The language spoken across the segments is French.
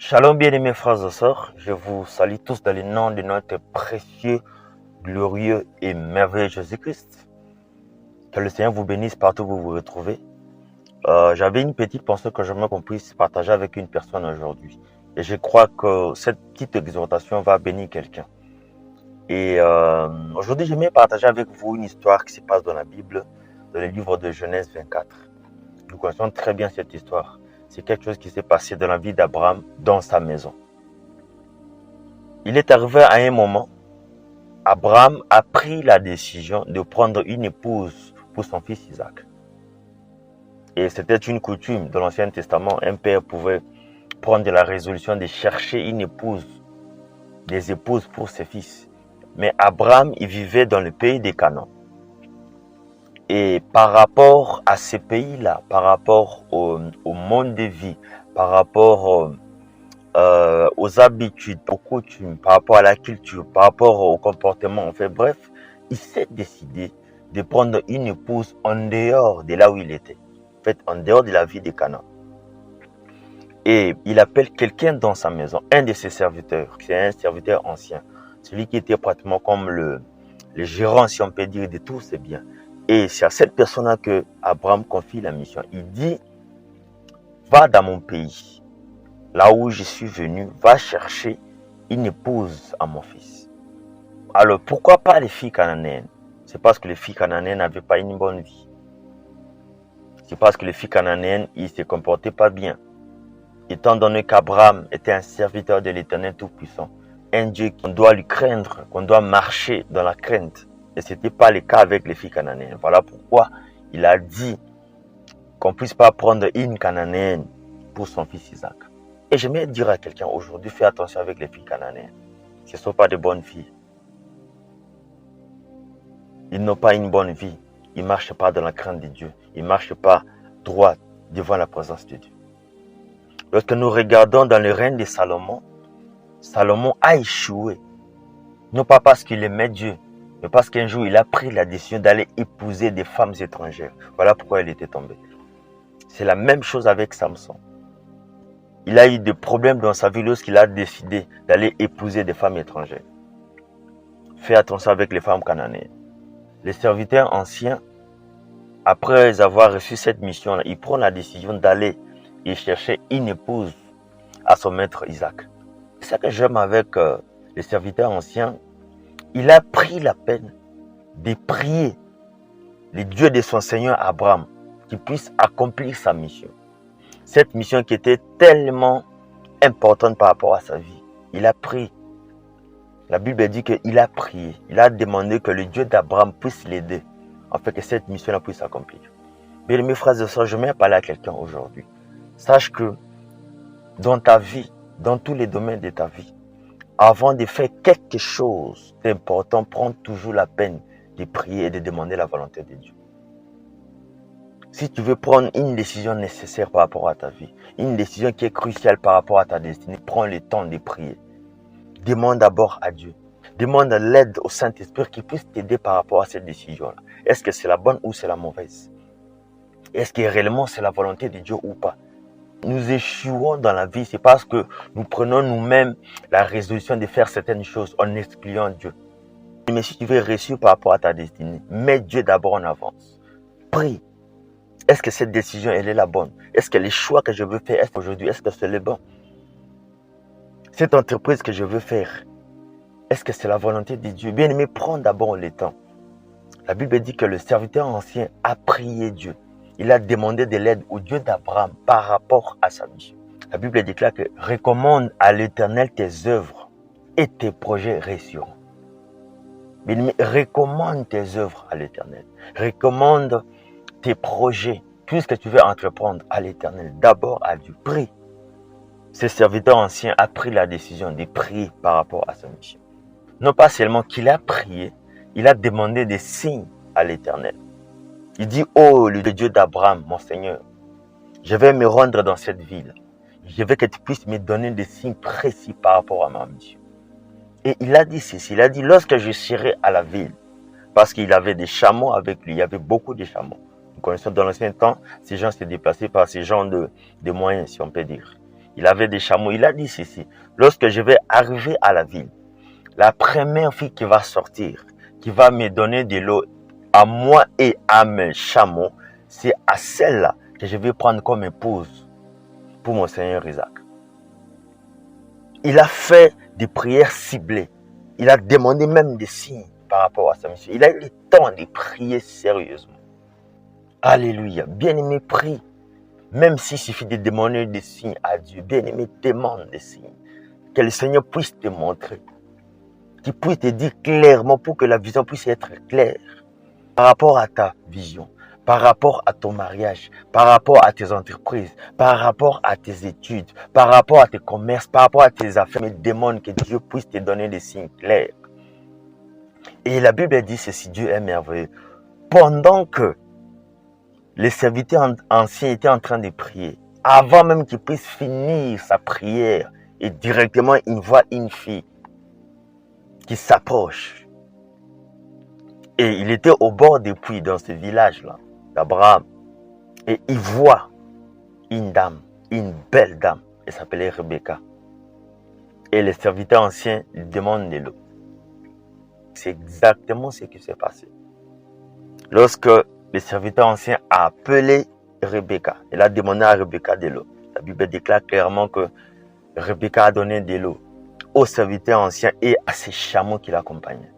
Shalom bien-aimés frères et sœurs, je vous salue tous dans le nom de notre précieux, glorieux et merveilleux Jésus-Christ. Que le Seigneur vous bénisse partout où vous vous retrouvez. J'avais une petite pensée que j'aimerais qu'on puisse partager avec une personne aujourd'hui. Et je crois que cette petite exhortation va bénir quelqu'un. Et aujourd'hui, j'aimerais partager avec vous une histoire qui se passe dans la Bible, dans le livre de Genèse 24. Nous connaissons très bien cette histoire. C'est quelque chose qui s'est passé dans la vie d'Abraham, dans sa maison. Il est arrivé à un moment, Abraham a pris la décision de prendre une épouse pour son fils Isaac. Et c'était une coutume dans l'Ancien Testament. Un père pouvait prendre la résolution de chercher une épouse, des épouses pour ses fils. Mais Abraham, il vivait dans le pays des Canaan. Et par rapport à ces pays-là, par rapport au monde de vie, par rapport aux habitudes, aux coutumes, par rapport à la culture, par rapport au comportement, en fait, bref, il s'est décidé de prendre une épouse en dehors de là où il était, en fait, en dehors de la vie des Canaan. Et il appelle quelqu'un dans sa maison, un de ses serviteurs, c'est un serviteur ancien, celui qui était pratiquement comme le gérant, si on peut dire, de tous ses biens. Et c'est à cette personne-là que Abraham confie la mission. Il dit, va dans mon pays, là où je suis venu, va chercher une épouse à mon fils. Alors, pourquoi pas les filles cananéennes? C'est parce que les filles cananéennes n'avaient pas une bonne vie. C'est parce que les filles cananéennes, ils ne se comportaient pas bien. Étant donné qu'Abraham était un serviteur de l'Éternel Tout-Puissant, un Dieu qu'on doit lui craindre, qu'on doit marcher dans la crainte. Et ce n'était pas le cas avec les filles cananéennes. Voilà pourquoi il a dit qu'on ne puisse pas prendre une cananéenne pour son fils Isaac. Et j'aimerais dire à quelqu'un aujourd'hui, fais attention avec les filles cananéennes. Ce ne sont pas de bonnes filles. Ils n'ont pas une bonne vie. Ils ne marchent pas dans la crainte de Dieu. Ils ne marchent pas droit devant la présence de Dieu. Lorsque nous regardons dans le règne de Salomon, Salomon a échoué. Non pas parce qu'il aimait Dieu, mais parce qu'un jour il a pris la décision d'aller épouser des femmes étrangères. Voilà pourquoi il était tombé. C'est la même chose avec Samson. Il a eu des problèmes dans sa vie lorsqu'il a décidé d'aller épouser des femmes étrangères. Fais attention avec les femmes cananéennes. Les serviteurs anciens, après avoir reçu cette mission-là, ils prennent la décision d'aller et chercher une épouse à son maître Isaac. C'est ça que j'aime avec les serviteurs anciens. Il a pris la peine de prier le Dieu de son Seigneur Abraham qu'il puisse accomplir sa mission. Cette mission qui était tellement importante par rapport à sa vie. Il a prié. La Bible dit qu'il a prié. Il a demandé que le Dieu d'Abraham puisse l'aider afin que cette mission-là puisse s'accomplir. Bien, mes frères et sœurs, je vais parler à quelqu'un aujourd'hui. Sache que dans ta vie, dans tous les domaines de ta vie, avant de faire quelque chose d'important, prends toujours la peine de prier et de demander la volonté de Dieu. Si tu veux prendre une décision nécessaire par rapport à ta vie, une décision qui est cruciale par rapport à ta destinée, prends le temps de prier. Demande d'abord à Dieu. Demande l'aide au Saint-Esprit qui puisse t'aider par rapport à cette décision-là. Est-ce que c'est la bonne ou c'est la mauvaise? Est-ce que réellement c'est la volonté de Dieu ou pas? Nous échouons dans la vie, c'est parce que nous prenons nous-mêmes la résolution de faire certaines choses en excluant Dieu. Mais si tu veux réussir par rapport à ta destinée, mets Dieu d'abord en avance. Prie. Est-ce que cette décision, elle est la bonne? Est-ce que les choix que je veux faire aujourd'hui, est-ce que c'est le bon? Cette entreprise que je veux faire, est-ce que c'est la volonté de Dieu? Bien aimé, prends d'abord le temps. La Bible dit que le serviteur ancien a prié Dieu. Il a demandé de l'aide au Dieu d'Abraham par rapport à sa mission. La Bible déclare que recommande à l'Éternel tes œuvres et tes projets réussiront. Bien-aimé, recommande tes œuvres à l'Éternel. Recommande tes projets, tout ce que tu veux entreprendre à l'Éternel. D'abord à Dieu. Prie. Ce serviteur ancien a pris la décision de prier par rapport à sa mission. Non pas seulement qu'il a prié, il a demandé des signes à l'Éternel. Il dit, oh, le Dieu d'Abraham, mon Seigneur, je vais me rendre dans cette ville. Je veux que tu puisses me donner des signes précis par rapport à ma mission. Et il a dit ceci, il a dit, lorsque je serai à la ville, parce qu'il avait des chameaux avec lui, il y avait beaucoup de chameaux. Nous connaissons dans l'ancien temps, ces gens se déplaçaient par ces gens de moyens, si on peut dire. Il avait des chameaux. Il a dit ceci. Lorsque je vais arriver à la ville, la première fille qui va sortir, qui va me donner de l'eau à moi et à mes chameaux, c'est à celle-là que je vais prendre comme épouse pour mon Seigneur Isaac. Il a fait des prières ciblées. Il a demandé même des signes par rapport à sa mission. Il a eu le temps de prier sérieusement. Alléluia. Bien-aimé, prie. Même s'il suffit de demander des signes à Dieu, bien-aimé, demande des signes. Que le Seigneur puisse te montrer. Qu'il puisse te dire clairement pour que la vision puisse être claire. Par rapport à ta vision, par rapport à ton mariage, par rapport à tes entreprises, par rapport à tes études, par rapport à tes commerces, par rapport à tes affaires. Mais demande que Dieu puisse te donner des signes clairs. Et la Bible dit ceci, Dieu est merveilleux. Pendant que les serviteurs anciens étaient en train de prier, avant même qu'il puisse finir sa prière, et directement il voit une fille qui s'approche. Et il était au bord des puits dans ce village-là, d'Abraham. Et il voit une dame, une belle dame. Elle s'appelait Rebecca. Et les serviteurs anciens lui demandent de l'eau. C'est exactement ce qui s'est passé. Lorsque le serviteur ancien a appelé Rebecca, il a demandé à Rebecca de l'eau. La Bible déclare clairement que Rebecca a donné de l'eau au serviteur ancien et à ses chameaux qui l'accompagnaient.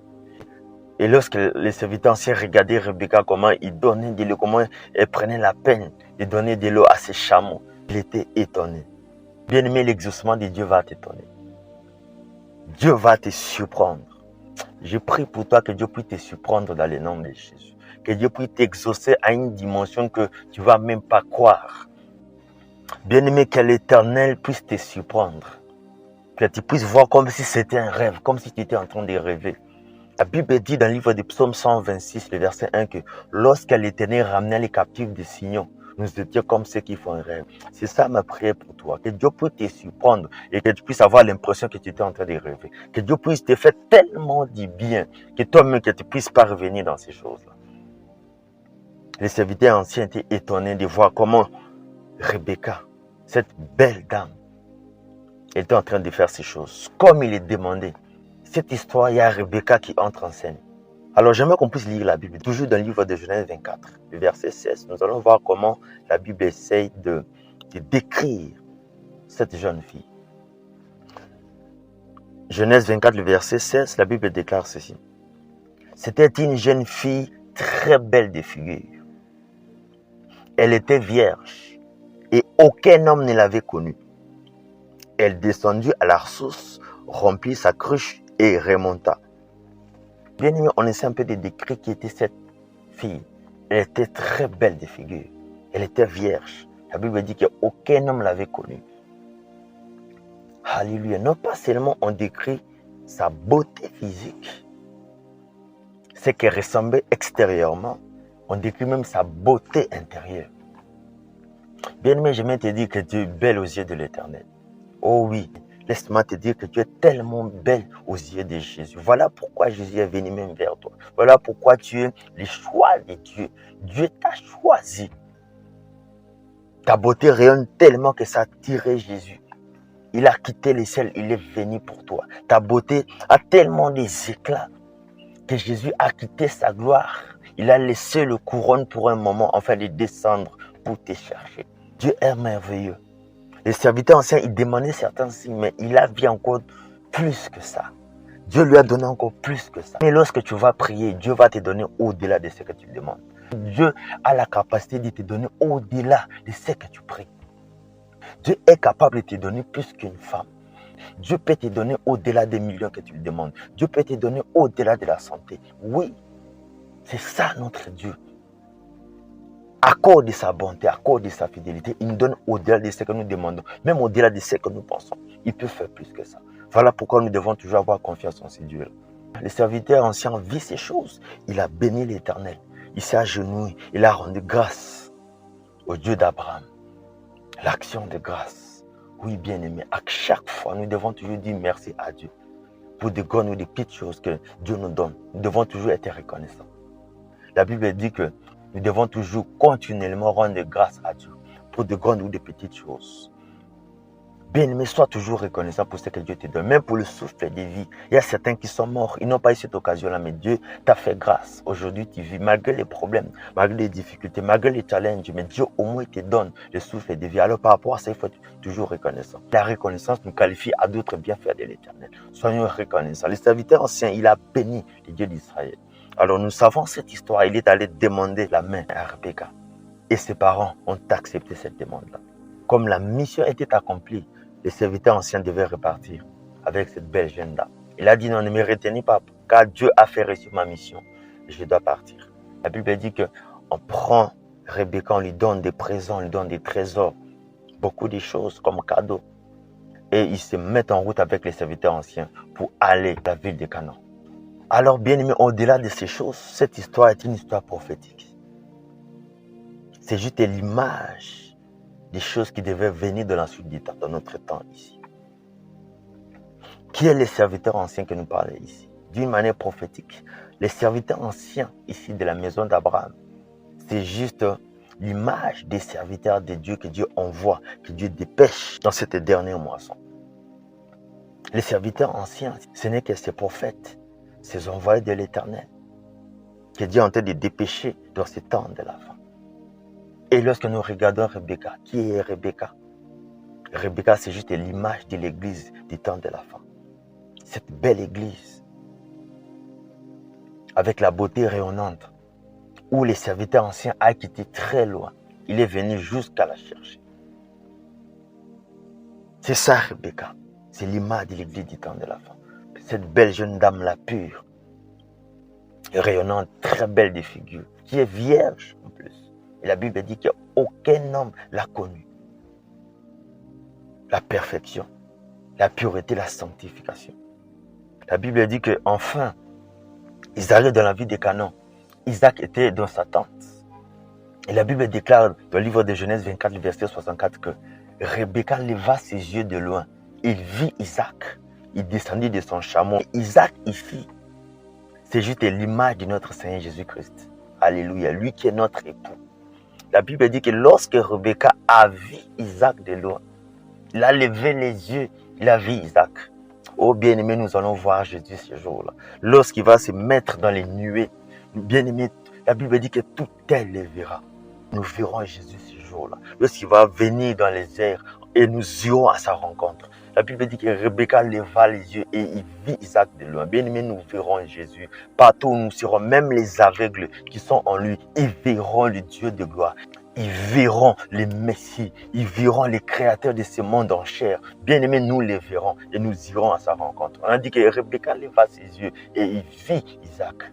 Et lorsque les serviteurs anciens regardaient Rebecca, comment il donnait de l'eau, comment elle prenait la peine de donner de l'eau à ses chameaux, il était étonné. Bien aimé, l'exaucement de Dieu va t'étonner. Dieu va te surprendre. Je prie pour toi que Dieu puisse te surprendre dans le nom de Jésus. Que Dieu puisse t'exaucer à une dimension que tu ne vas même pas croire. Bien aimé, que l'Éternel puisse te surprendre. Que tu puisses voir comme si c'était un rêve, comme si tu étais en train de rêver. La Bible dit dans le livre de Psaume 126, le verset 1, que lorsque l'Éternel ramenait les captifs de Sion, nous étions comme ceux qui font un rêve. C'est ça ma prière pour toi. Que Dieu puisse te surprendre et que tu puisses avoir l'impression que tu étais en train de rêver. Que Dieu puisse te faire tellement du bien que toi-même que tu ne puisses pas revenir dans ces choses-là. Les serviteurs anciens étaient étonnés de voir comment Rebecca, cette belle dame, était en train de faire ces choses. Comme il est demandé. Cette histoire, il y a Rebecca qui entre en scène. Alors j'aimerais qu'on puisse lire la Bible, toujours dans le livre de Genèse 24, le verset 16. Nous allons voir comment la Bible essaye de décrire cette jeune fille. Genèse 24, le verset 16, la Bible déclare ceci. C'était une jeune fille très belle de figure. Elle était vierge et aucun homme ne l'avait connue. Elle descendit à la source, remplit sa cruche et remonta. Bien aimé, on essaie un peu de décrire qui était cette fille. Elle était très belle de figure. Elle était vierge. La Bible dit qu'aucun homme ne l'avait connue. Alléluia. Non pas seulement on décrit sa beauté physique, ce qu'elle ressemblait extérieurement, on décrit même sa beauté intérieure. Bien aimé, j'aimerais te dire que tu es belle aux yeux de l'Éternel. Oh oui. Laisse-moi te dire que tu es tellement belle aux yeux de Jésus. Voilà pourquoi Jésus est venu même vers toi. Voilà pourquoi tu es le choix de Dieu. Dieu t'a choisi. Ta beauté rayonne tellement que ça a tiré Jésus. Il a quitté le ciel, il est venu pour toi. Ta beauté a tellement des éclats que Jésus a quitté sa gloire. Il a laissé le couronne pour un moment, afin de descendre pour te chercher. Dieu est merveilleux. Les serviteurs anciens, ils demandaient certains signes, mais il a vu encore plus que ça. Dieu lui a donné encore plus que ça. Et lorsque tu vas prier, Dieu va te donner au-delà de ce que tu demandes. Dieu a la capacité de te donner au-delà de ce que tu pries. Dieu est capable de te donner plus qu'une femme. Dieu peut te donner au-delà des millions que tu lui demandes. Dieu peut te donner au-delà de la santé. Oui, c'est ça notre Dieu. À cause de sa bonté, à cause de sa fidélité, il nous donne au-delà de ce que nous demandons, même au-delà de ce que nous pensons. Il peut faire plus que ça. Voilà pourquoi nous devons toujours avoir confiance en ce Dieu-là. Le serviteur ancien vit ces choses. Il a béni l'Éternel. Il s'est agenouillé. Il a rendu grâce au Dieu d'Abraham. L'action de grâce. Oui, bien-aimé, à chaque fois, nous devons toujours dire merci à Dieu pour de grandes ou de petites choses que Dieu nous donne. Nous devons toujours être reconnaissants. La Bible dit que nous devons toujours continuellement rendre grâce à Dieu pour de grandes ou de petites choses. Bien-aimé, sois toujours reconnaissant pour ce que Dieu te donne, même pour le souffle de vie. Il y a certains qui sont morts, ils n'ont pas eu cette occasion-là, mais Dieu t'a fait grâce. Aujourd'hui, tu vis malgré les problèmes, malgré les difficultés, malgré les challenges, mais Dieu au moins te donne le souffle de vie. Alors par rapport à ça, il faut être toujours reconnaissant. La reconnaissance nous qualifie à d'autres bienfaits de l'Éternel. Soyons reconnaissants. Le serviteur ancien, il a béni le Dieu d'Israël. Alors nous savons cette histoire, il est allé demander la main à Rebecca. Et ses parents ont accepté cette demande-là. Comme la mission était accomplie, le serviteur ancien devait repartir avec cette belle jeune dame. Il a dit non, ne me retenez pas, car Dieu a fait réussir ma mission. Je dois partir. La Bible dit qu'on prend Rebecca, on lui donne des présents, on lui donne des trésors, beaucoup de choses comme cadeaux. Et ils se mettent en route avec les serviteurs anciens pour aller à la ville de Canaan. Alors, bien aimé, au-delà de ces choses, cette histoire est une histoire prophétique. C'est juste l'image des choses qui devaient venir de la suite du temps, dans notre temps ici. Qui est le serviteur ancien que nous parlons ici? D'une manière prophétique, les serviteurs anciens ici de la maison d'Abraham, c'est juste l'image des serviteurs de Dieu que Dieu envoie, que Dieu dépêche dans cette dernière moisson. Les serviteurs anciens, ce n'est que ces prophètes, ces envoyés de l'Éternel, que Dieu est en train de dépêcher dans ce temps de la fin. Et lorsque nous regardons Rebecca, qui est Rebecca? Rebecca, c'est juste l'image de l'église du temps de la fin. Cette belle église, avec la beauté rayonnante, où le serviteur ancien a quitté très loin. Il est venu jusqu'à la chercher. C'est ça Rebecca. C'est l'image de l'église du temps de la fin. Cette belle jeune dame-là pure, rayonnante, très belle de figure, qui est vierge en plus. Et la Bible dit qu'aucun homme l'a connue. La perfection, la pureté, la sanctification. La Bible dit qu'enfin, ils arrivent dans la ville de Canaan. Isaac était dans sa tente. Et la Bible déclare dans le livre de Genèse 24, verset 64, que Rebecca leva ses yeux de loin. Il vit Isaac. Il descendit de son chameau. Isaac ici, c'est juste l'image de notre Seigneur Jésus-Christ. Alléluia. Lui qui est notre époux. La Bible dit que lorsque Rebecca a vu Isaac de loin, il a levé les yeux, il a vu Isaac. Oh bien-aimé, nous allons voir Jésus ce jour-là. Lorsqu'il va se mettre dans les nuées, bien-aimé, la Bible dit que tout elle le verra. Nous verrons Jésus ce jour-là. Lorsqu'il va venir dans les airs et nous irons à sa rencontre. La Bible dit que Rebecca leva les yeux et il vit Isaac de loin. Bien-aimé, nous verrons Jésus. Partout où nous serons, même les aveugles qui sont en lui, ils verront le Dieu de gloire. Ils verront les Messies, ils verront les créateurs de ce monde en chair. Bien-aimés, nous les verrons et nous irons à sa rencontre. On a dit que Rebecca leva ses yeux et il vit Isaac.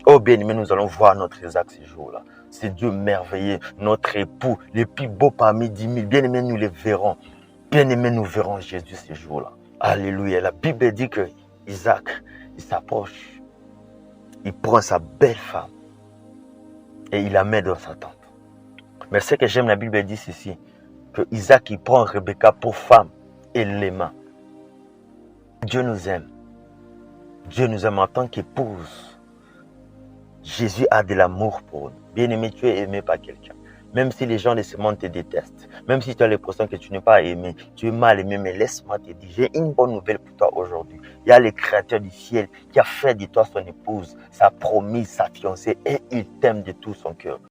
Oh bien-aimés, nous allons voir notre Isaac ce jour-là. C'est Dieu merveilleux, notre époux, le plus beau parmi 10 000. Bien-aimés, nous les verrons. Bien-aimés, nous verrons Jésus ce jour-là. Alléluia. La Bible dit que Isaac, il s'approche. Il prend sa belle femme et il la met dans sa tente. Mais ce que j'aime, la Bible dit ceci, que Isaac, il prend Rebecca pour femme et l'aima. Dieu nous aime. Dieu nous aime en tant qu'épouse. Jésus a de l'amour pour nous. Bien-aimé, tu es aimé par quelqu'un. Même si les gens de ce monde te détestent, même si tu as l'impression que tu n'es pas aimé, tu es mal aimé, mais laisse-moi te dire, j'ai une bonne nouvelle pour toi aujourd'hui. Il y a le Créateur du ciel qui a fait de toi son épouse, sa promise, sa fiancée, et il t'aime de tout son cœur.